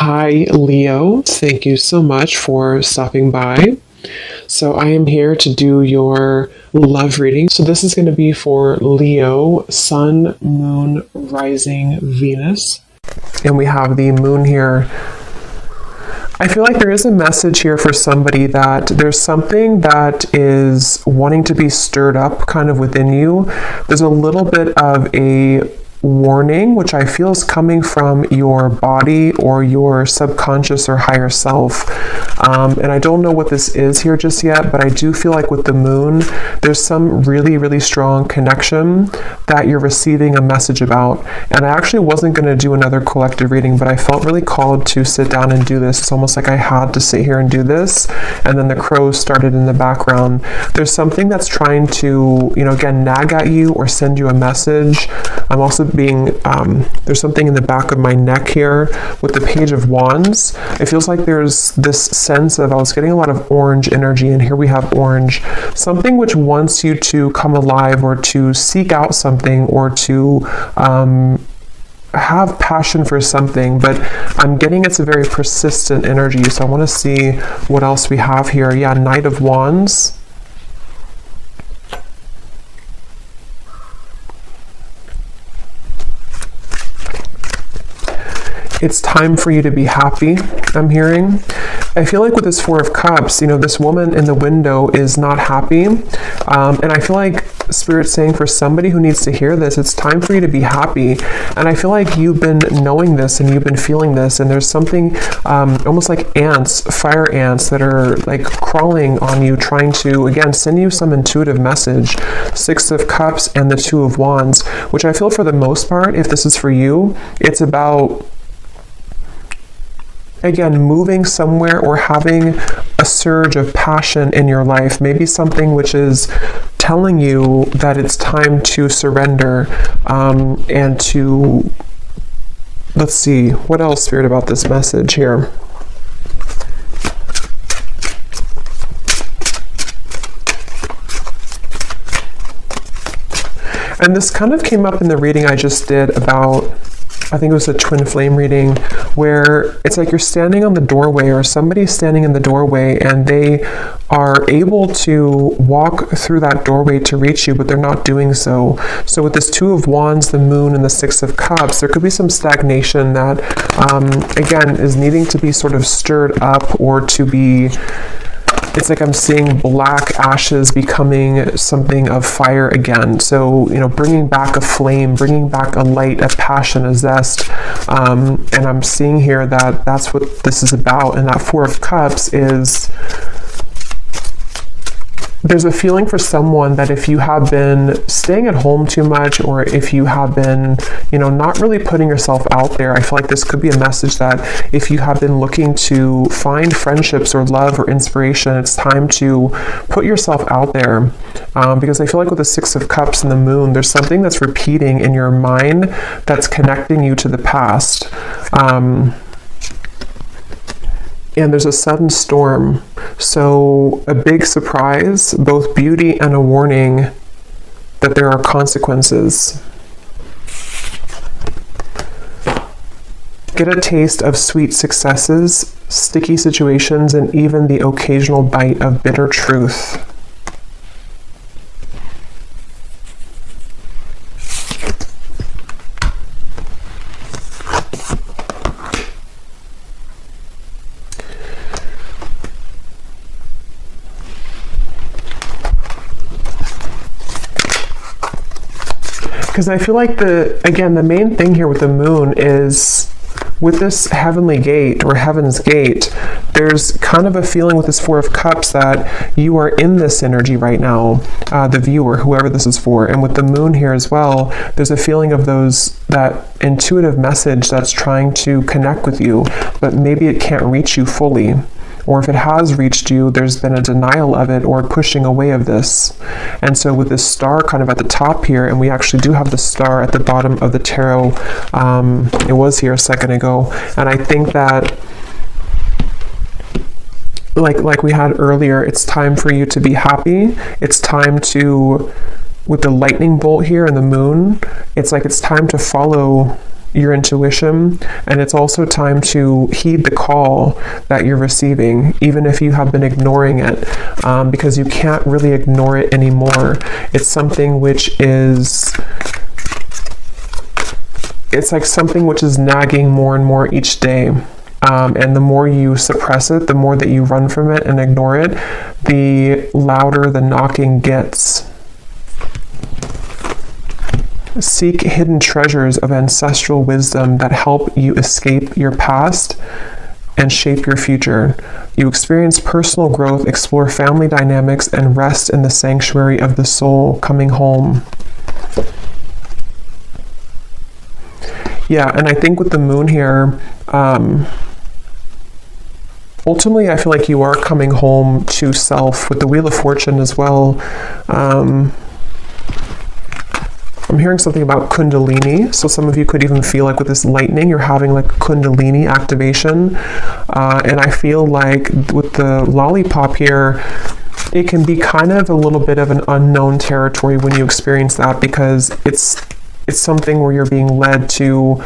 Hi, Leo. Thank you so much for stopping by. So, I am here to do your love reading. So, this is going to be for Leo, Sun, Moon, Rising, Venus. And we have the moon here. I feel like there is a message here for somebody that there's something that is wanting to be stirred up kind of within you. There's a little bit of a warning, which I feel is coming from your body or your subconscious or higher self. And I don't know what this is here just yet, but I do feel like with the moon, there's some really, really strong connection that you're receiving a message about. And I actually wasn't going to do another collective reading, but I felt really called to sit down and do this. It's almost like I had to sit here and do this. And then the crows started in the background. There's something that's trying to, again, nag at you or send you a message. I'm also there's something in the back of my neck here with the Page of Wands. It feels like there's this sense of, I was getting a lot of orange energy, and here we have orange. Something which wants you to come alive or to seek out something or to have passion for something, but I'm getting it's a very persistent energy. So I want to see what else we have here. Yeah, Knight of Wands. It's time for you to be happy, I'm hearing. I feel like with this Four of Cups, this woman in the window is not happy. And I feel like Spirit's saying for somebody who needs to hear this, it's time for you to be happy. And I feel like you've been knowing this and you've been feeling this, and there's something almost like ants, fire ants that are like crawling on you, trying to, again, send you some intuitive message. Six of Cups and the Two of Wands, which I feel for the most part, if this is for you, it's about, again, moving somewhere or having a surge of passion in your life, maybe something which is telling you that it's time to surrender and to, let's see, what else, Spirit, about this message here? And this kind of came up in the reading I just did about, I think it was a twin flame reading, where it's like you're standing on the doorway or somebody's standing in the doorway and they are able to walk through that doorway to reach you, but they're not doing so. So with this Two of Wands, the moon, and the Six of Cups, there could be some stagnation that, again, is needing to be sort of stirred up or to be, it's like I'm seeing black ashes becoming something of fire again. So, bringing back a flame, bringing back a light, a passion, a zest. And I'm seeing here that that's what this is about. And that Four of Cups is, there's a feeling for someone that if you have been staying at home too much, or if you have been, not really putting yourself out there, I feel like this could be a message that if you have been looking to find friendships or love or inspiration, it's time to put yourself out there. Because I feel like with the Six of Cups and the moon, there's something that's repeating in your mind that's connecting you to the past. And there's a sudden storm. So a big surprise, both beauty and a warning that there are consequences. Get a taste of sweet successes, sticky situations, and even the occasional bite of bitter truth. Because I feel like the main thing here with the moon is with this heavenly gate or heaven's gate, there's kind of a feeling with this Four of Cups that you are in this energy right now, the viewer, whoever this is for. And with the moon here as well, there's a feeling of that intuitive message that's trying to connect with you, but maybe it can't reach you fully. Or if it has reached you, there's been a denial of it or pushing away of this. And so with this star kind of at the top here, and we actually do have the star at the bottom of the tarot, it was here a second ago, and I think that like we had earlier, it's time for you to be happy. It's time to, with the lightning bolt here and the moon, it's like it's time to follow your intuition, and it's also time to heed the call that you're receiving, even if you have been ignoring it, because you can't really ignore it anymore. It's something which is, it's like something which is nagging more and more each day. And the more you suppress it, the more that you run from it and ignore it, the louder the knocking gets. Seek hidden treasures of ancestral wisdom that help you escape your past and shape your future. You experience personal growth, explore family dynamics, and rest in the sanctuary of the soul, coming home. Yeah, and I think with the moon here, ultimately, I feel like you are coming home to self with the Wheel of Fortune as well. I'm hearing something about Kundalini. So some of you could even feel like with this lightning, you're having like Kundalini activation. And I feel like with the lollipop here, it can be kind of a little bit of an unknown territory when you experience that, because it's something where you're being led to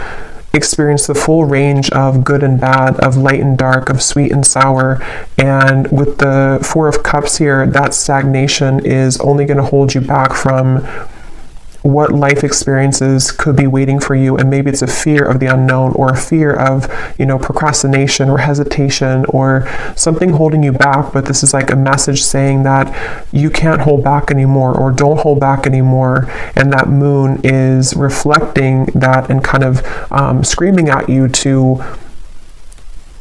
experience the full range of good and bad, of light and dark, of sweet and sour. And with the Four of Cups here, that stagnation is only going to hold you back from what life experiences could be waiting for you. And maybe it's a fear of the unknown, or a fear of, procrastination or hesitation or something holding you back. But this is like a message saying that you can't hold back anymore, or don't hold back anymore. And that moon is reflecting that and kind of screaming at you to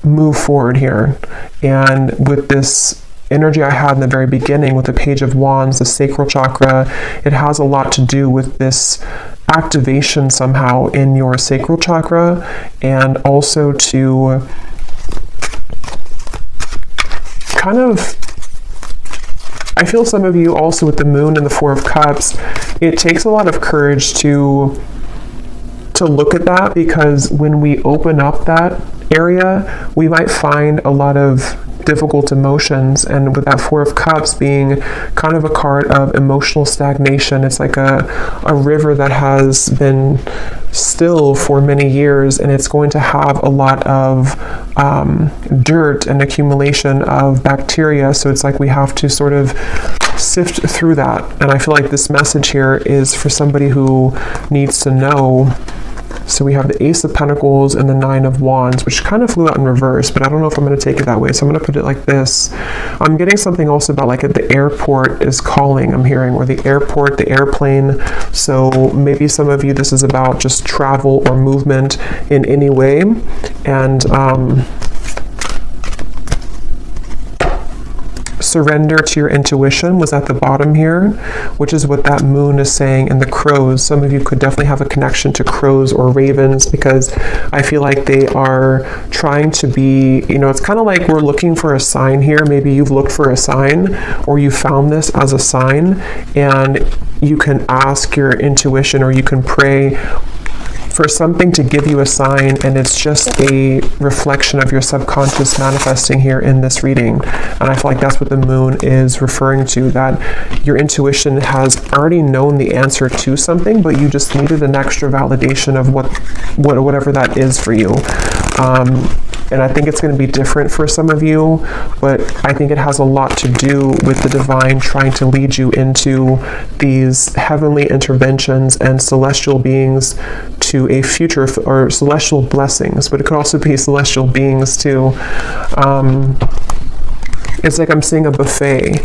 move forward here. And with this energy I had in the very beginning with the Page of Wands, the sacral chakra, it has a lot to do with this activation somehow in your sacral chakra, and also to kind of, I feel some of you also with the moon and the Four of Cups, it takes a lot of courage to look at that, because when we open up that area, we might find a lot of difficult emotions. And with that Four of Cups being kind of a card of emotional stagnation, it's like a river that has been still for many years, and it's going to have a lot of dirt and accumulation of bacteria. So it's like we have to sort of sift through that. And I feel like this message here is for somebody who needs to know. So we have the Ace of Pentacles and the Nine of Wands, which kind of flew out in reverse, but I don't know if I'm going to take it that way. So I'm going to put it like this. I'm getting something also about like the airport is calling, I'm hearing, or the airport, the airplane. So maybe some of you, this is about just travel or movement in any way. And surrender to your intuition was at the bottom here, which is what that moon is saying. And the crows, some of you could definitely have a connection to crows or ravens, because I feel like they are trying to be, it's kind of like we're looking for a sign here. Maybe you've looked for a sign, or you found this as a sign, and you can ask your intuition, or you can pray for something to give you a sign, and it's just a reflection of your subconscious manifesting here in this reading. And I feel like that's what the moon is referring to, that your intuition has already known the answer to something, but you just needed an extra validation of whatever that is for you. And I think it's going to be different for some of you, but I think it has a lot to do with the divine trying to lead you into these heavenly interventions and celestial beings to a future, or celestial blessings, but it could also be celestial beings too. It's like I'm seeing a buffet,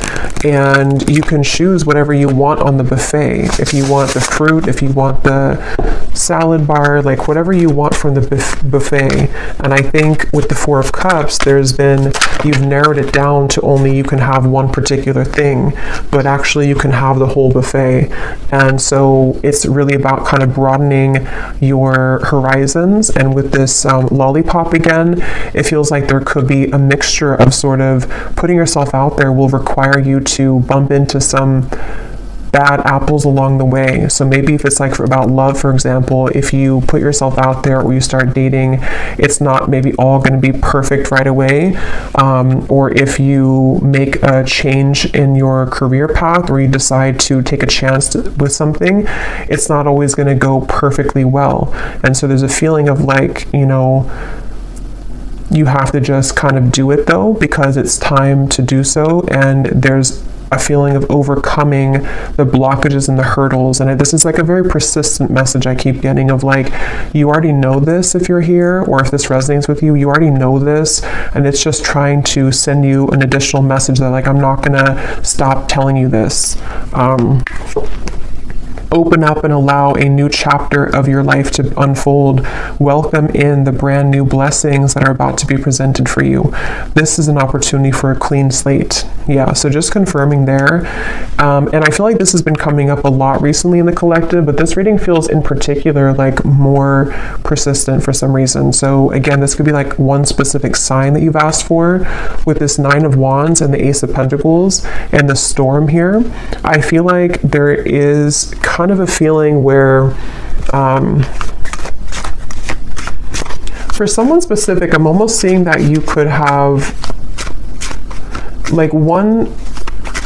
and you can choose whatever you want on the buffet. If you want the fruit, if you want the salad bar, like whatever you want from the buffet. And I think with the Four of Cups, you've narrowed it down to only you can have one particular thing, but actually you can have the whole buffet. And so it's really about kind of broadening your horizons. And with this lollipop again, it feels like there could be a mixture of sort of putting yourself out there will require you to bump into some bad apples along the way. So maybe if it's like about love, for example, if you put yourself out there or you start dating, it's not maybe all going to be perfect right away. Or if you make a change in your career path or you decide to take a chance with something, it's not always going to go perfectly well. And so there's a feeling of like, you know, you have to just kind of do it though, because it's time to do so. And there's a feeling of overcoming the blockages and the hurdles. And this is like a very persistent message I keep getting of like, you already know this if you're here, or if this resonates with you, you already know this. And it's just trying to send you an additional message that like, I'm not gonna stop telling you this. Open up and allow a new chapter of your life to unfold. Welcome in the brand new blessings that are about to be presented for you. This is an opportunity for a clean slate. Yeah, so just confirming there. And I feel like this has been coming up a lot recently in the collective, but this reading feels in particular like more persistent for some reason. So again, this could be like one specific sign that you've asked for with this Nine of Wands and the Ace of Pentacles and the Storm here. I feel like there is kind of a feeling where for someone specific, I'm almost seeing that you could have like one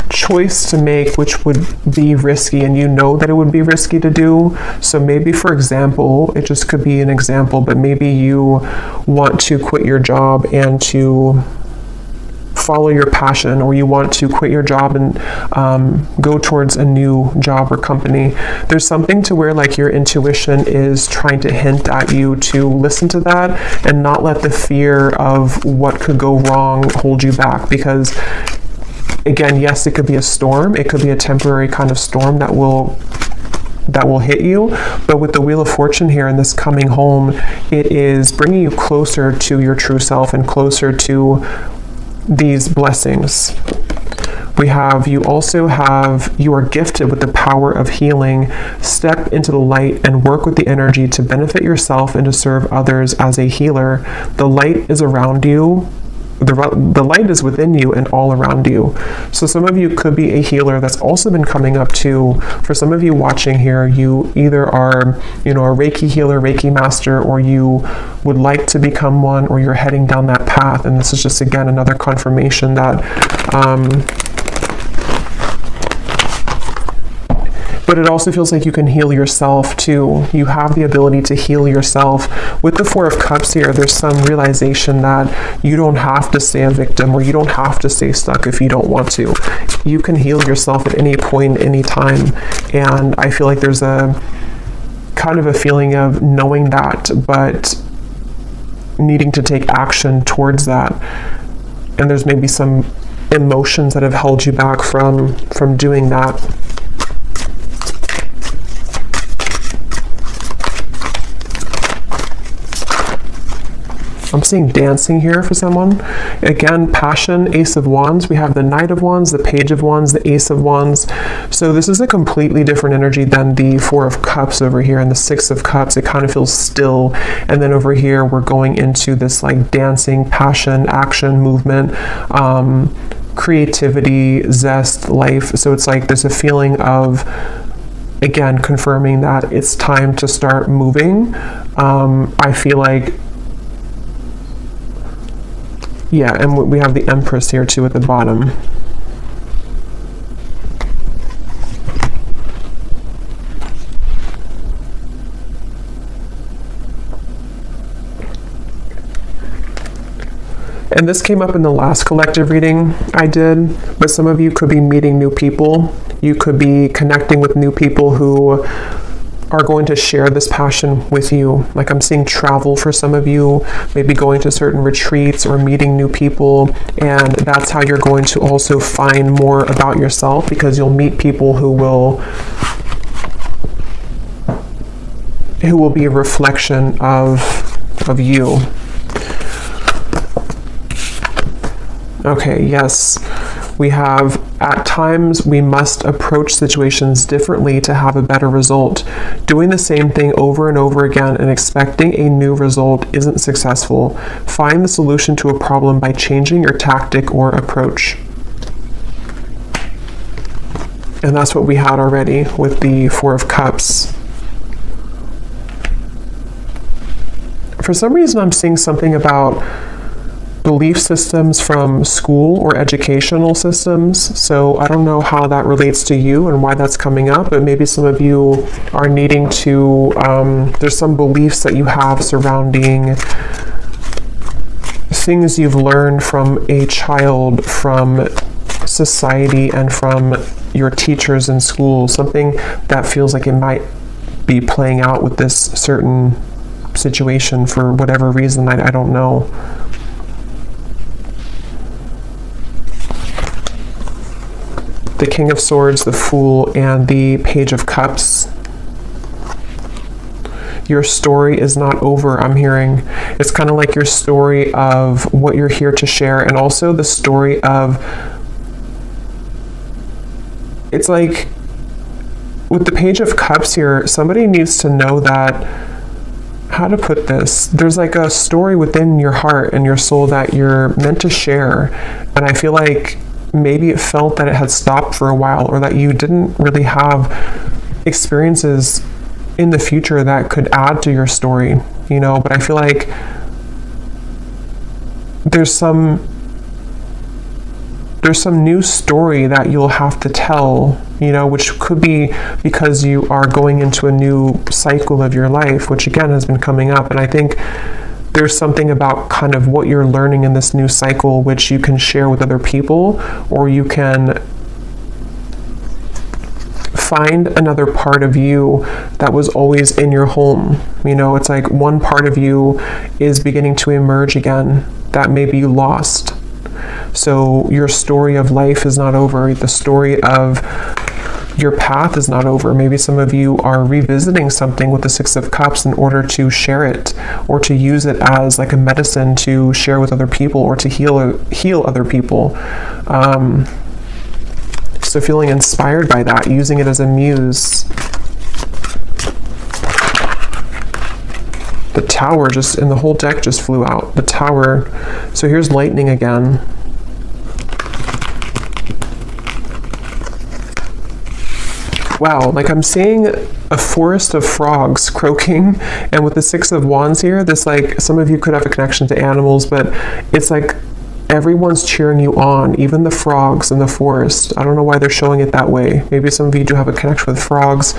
choice to make which would be risky, and you know that it would be risky to do. So maybe, for example, it just could be an example, but maybe you want to quit your job and to follow your passion, or you want to quit your job and go towards a new job or company. There's something to where like your intuition is trying to hint at you to listen to that and not let the fear of what could go wrong hold you back. Because again, yes, it could be a storm. It could be a temporary kind of storm that will hit you. But with the Wheel of Fortune here and this coming home, it is bringing you closer to your true self and closer to these blessings. You are gifted with the power of healing. Step into the light and work with the energy to benefit yourself and to serve others as a healer. The light is around you. The light is within you and all around you. So some of you could be a healer. That's also been coming up too. For some of you watching here, you either are, you know, a Reiki healer, Reiki master, or you would like to become one, or you're heading down that path. And this is just, again, another confirmation that but it also feels like you can heal yourself too. You have the ability to heal yourself. With the Four of Cups here, there's some realization that you don't have to stay a victim, or you don't have to stay stuck if you don't want to. You can heal yourself at any point, any time. And I feel like there's a kind of a feeling of knowing that, but needing to take action towards that. And there's maybe some emotions that have held you back from doing that. I'm seeing dancing here for someone. Again, passion, Ace of Wands. We have the Knight of Wands, the Page of Wands, the Ace of Wands. So this is a completely different energy than the Four of Cups over here and the Six of Cups. It kind of feels still. And then over here, we're going into this like dancing, passion, action, movement, creativity, zest, life. So it's like there's a feeling of, again, confirming that it's time to start moving. I feel like, yeah, and we have the Empress here too at the bottom. And this came up in the last collective reading I did, but some of you could be meeting new people. You could be connecting with new people who are going to share this passion with you. Like I'm seeing travel for some of you, maybe going to certain retreats or meeting new people, and that's how you're going to also find more about yourself, because you'll meet people who will be a reflection of you. Okay, yes. We have, at times, we must approach situations differently to have a better result. Doing the same thing over and over again and expecting a new result isn't successful. Find the solution to a problem by changing your tactic or approach. And that's what we had already with the Four of Cups. For some reason, I'm seeing something about belief systems from school or educational systems. So I don't know how that relates to you and why that's coming up, but maybe some of you are needing to, there's some beliefs that you have surrounding things you've learned from a child, from society, and from your teachers in school. Something that feels like it might be playing out with this certain situation for whatever reason, I don't know. The King of Swords, the Fool, and the Page of Cups. Your story is not over, I'm hearing. It's kind of like your story of what you're here to share, and also the story of, it's like with the Page of Cups here, somebody needs to know that, how to put this, there's like a story within your heart and your soul that you're meant to share. And I feel like maybe it felt that it had stopped for a while, or that you didn't really have experiences in the future that could add to your story, you know. But I feel like there's some new story that you'll have to tell, you know, which could be because you are going into a new cycle of your life, which again has been coming up. And I think there's something about kind of what you're learning in this new cycle, which you can share with other people, or you can find another part of you that was always in your home. You know, it's like one part of you is beginning to emerge again that maybe you lost. So your story of life is not over. The story of your path is not over. Maybe some of you are revisiting something with the Six of Cups in order to share it, or to use it as like a medicine to share with other people, or to heal other people. So feeling inspired by that, using it as a muse. The Tower just, and the whole deck just flew out. The Tower. So here's lightning again. Wow, like I'm seeing a forest of frogs croaking, and with the Six of Wands here, this, like, some of you could have a connection to animals, but it's like everyone's cheering you on, even the frogs in the forest. I don't know why they're showing it that way. Maybe some of you do have a connection with frogs,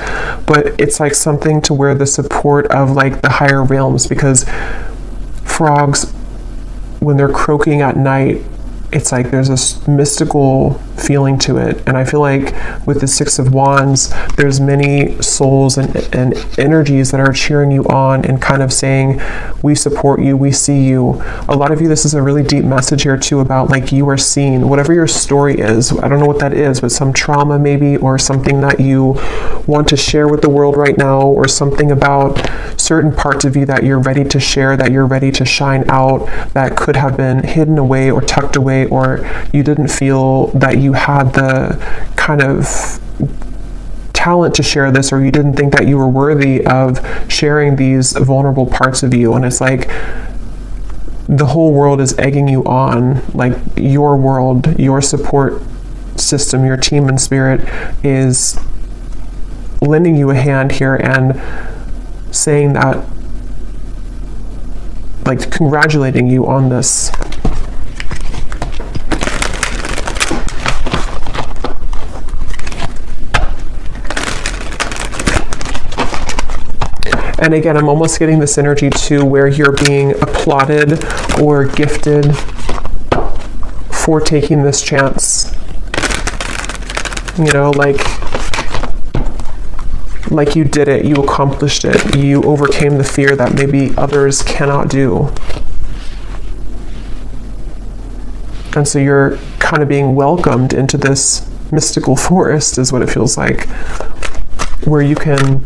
but it's like something to where the support of like the higher realms, because frogs, when they're croaking at night, it's like there's this mystical feeling to it. And I feel like with the Six of Wands, there's many souls and energies that are cheering you on and kind of saying, we support you, we see you. A lot of you, this is a really deep message here too about like you are seen, whatever your story is. I don't know what that is, but some trauma maybe, or something that you want to share with the world right now, or something about certain parts of you that you're ready to share, that you're ready to shine out, that could have been hidden away or tucked away, or you didn't feel that you had the kind of talent to share this, or you didn't think that you were worthy of sharing these vulnerable parts of you. And it's like the whole world is egging you on, like your world, your support system, your team in spirit is lending you a hand here and saying that, like congratulating you on this. And again, I'm almost getting this energy too where you're being applauded or gifted for taking this chance. You know, like you did it, you accomplished it, you overcame the fear that maybe others cannot do. And so you're kind of being welcomed into this mystical forest, is what it feels like, where you can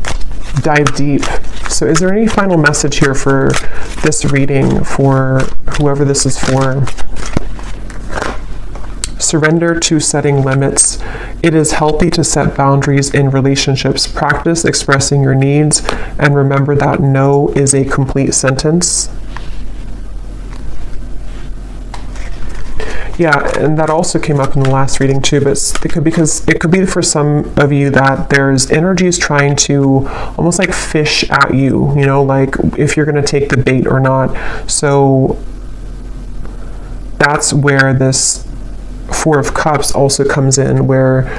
dive deep. So is there any final message here for this reading, for whoever this is for? Surrender to setting limits. It is healthy to set boundaries in relationships. Practice expressing your needs, and remember that no is a complete sentence. Yeah, and that also came up in the last reading too, but because it could be for some of you that there's energies trying to almost like fish at you, you know, like if you're going to take the bait or not. So that's where this Four of Cups also comes in, where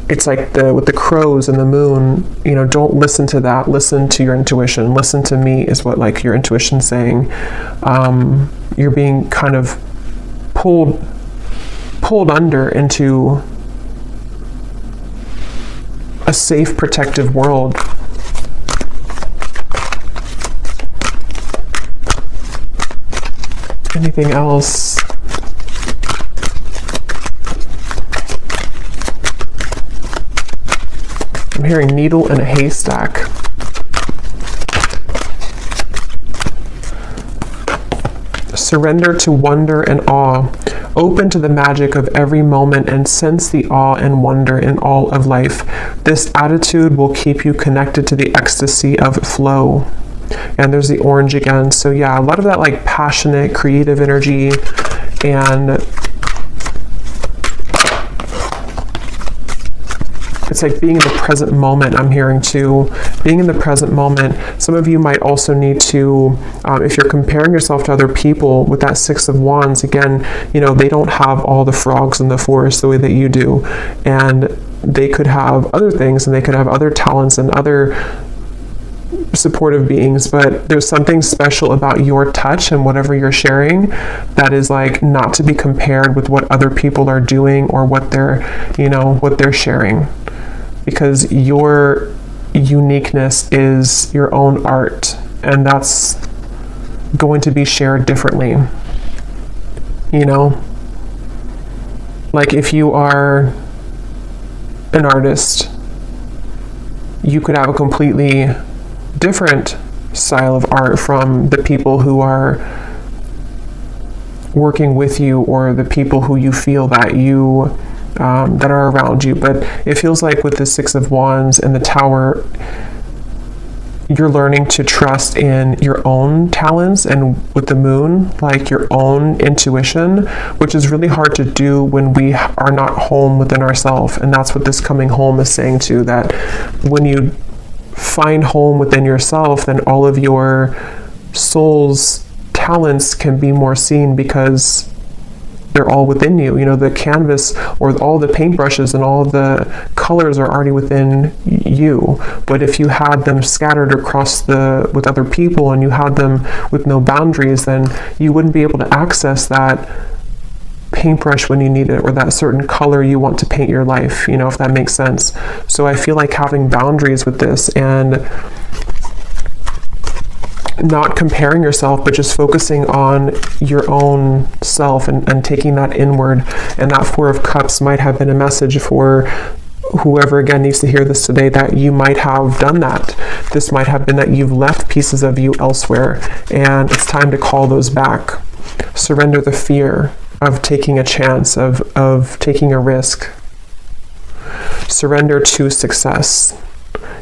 it's like with the crows and the moon, you know, don't listen to that. Listen to your intuition. Listen to me is what like your intuition's saying. You're being kind of pulled under into a safe, protective world. Anything else? I'm hearing needle in a haystack. Surrender to wonder and awe. Open to the magic of every moment and sense the awe and wonder in all of life. This attitude will keep you connected to the ecstasy of flow. And there's the orange again. So yeah, a lot of that like passionate, creative energy, and it's like being in the present moment. I'm hearing too, being in the present moment. Some of you might also need to, if you're comparing yourself to other people with that Six of Wands, again, you know, they don't have all the frogs in the forest the way that you do. And they could have other things, and they could have other talents and other supportive beings, but there's something special about your touch and whatever you're sharing that is like not to be compared with what other people are doing or what they're, you know, what they're sharing. Because your uniqueness is your own art, and that's going to be shared differently. You know, like if you are an artist, you could have a completely different style of art from the people who are working with you, or the people who you feel that you that are around you. But it feels like with the Six of Wands and the Tower, you're learning to trust in your own talents, and with the Moon, like your own intuition, which is really hard to do when we are not home within ourselves. And that's what this coming home is saying too, that when you find home within yourself, then all of your soul's talents can be more seen, because they're all within you. You know, the canvas or all the paintbrushes and all the colors are already within you. But if you had them scattered across with other people, and you had them with no boundaries, then you wouldn't be able to access that paintbrush when you need it, or that certain color you want to paint your life, you know, if that makes sense. So I feel like having boundaries with this, and not comparing yourself, but just focusing on your own self, and taking that inward. And that Four of Cups might have been a message for whoever again needs to hear this today, that you might have done that. This might have been that you've left pieces of you elsewhere, and it's time to call those back. Surrender the fear of taking a chance, of taking a risk. Surrender to success.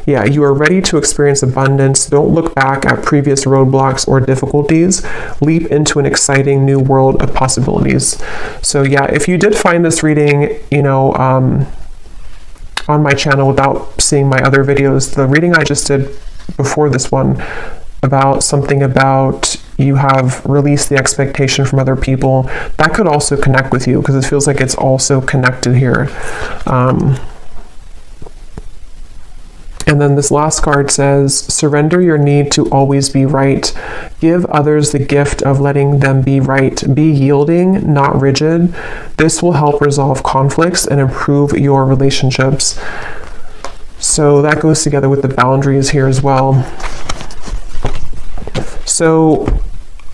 Yeah, you are ready to experience abundance. Don't look back at previous roadblocks or difficulties. Leap into an exciting new world of possibilities. So yeah, if you did find this reading, you know, on my channel without seeing my other videos, the reading I just did before this one about something about you have released the expectation from other people, that could also connect with you, because it feels like it's also connected here. And then this last card says, surrender your need to always be right. Give others the gift of letting them be right. Be yielding, not rigid. This will help resolve conflicts and improve your relationships. So that goes together with the boundaries here as well. So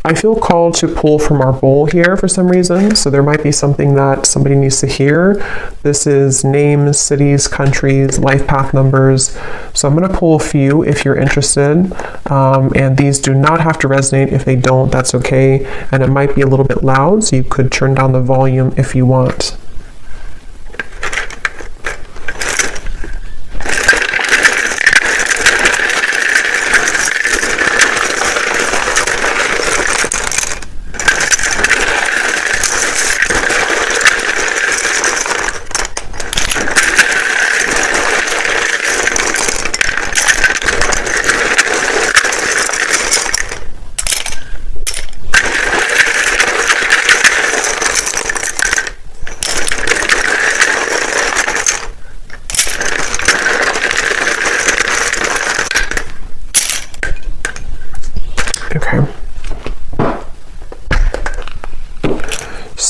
I feel called to pull from our bowl here for some reason. So there might be something that somebody needs to hear. This is names, cities, countries, life path numbers. So I'm going to pull a few if you're interested. And these do not have to resonate. If they don't, that's okay. And it might be a little bit loud, so you could turn down the volume if you want.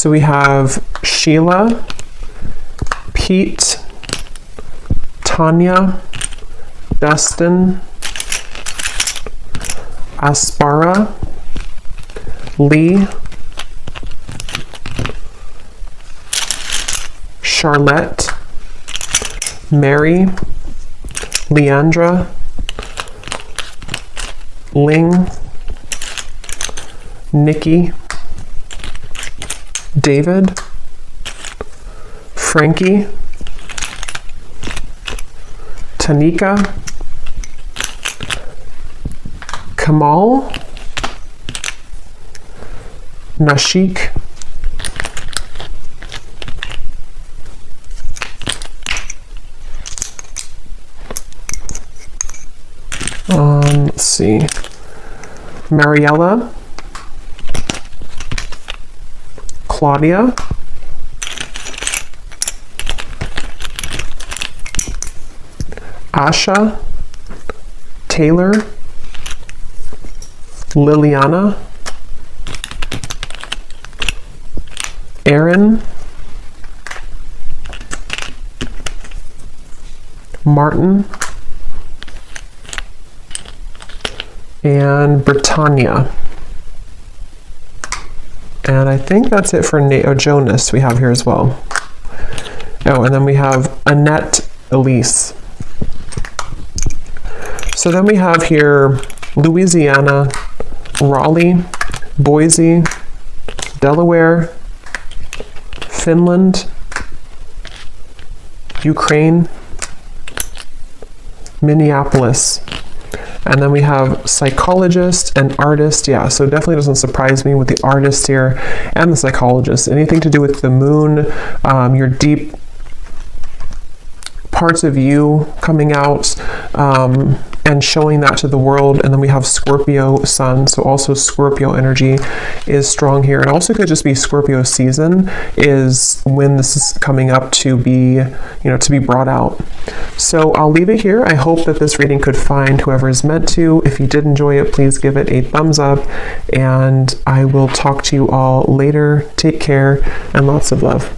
So we have Sheila, Pete, Tanya, Dustin, Aspara, Lee, Charlotte, Mary, Leandra, Ling, Nikki, David, Frankie, Tanika, Kamal, Nashik, let's see, Mariella, Claudia, Asha, Taylor, Liliana, Aaron, Martin, and Britannia. And I think that's it for Jonas we have here as well. Oh, and then we have Annette Elise. So then we have here Louisiana, Raleigh, Boise, Delaware, Finland, Ukraine, Minneapolis. And then we have psychologist and artist. Yeah, so it definitely doesn't surprise me with the artist here and the psychologist. Anything to do with the moon, your deep parts of you coming out and showing that to the world. And then we have Scorpio sun, so also Scorpio energy is strong here. It also could just be Scorpio season is when this is coming up to be, to be brought out. So I'll leave it here. I hope that this reading could find whoever is meant to. If you did enjoy it, please give it a thumbs up, and I will talk to you all later. Take care and lots of love.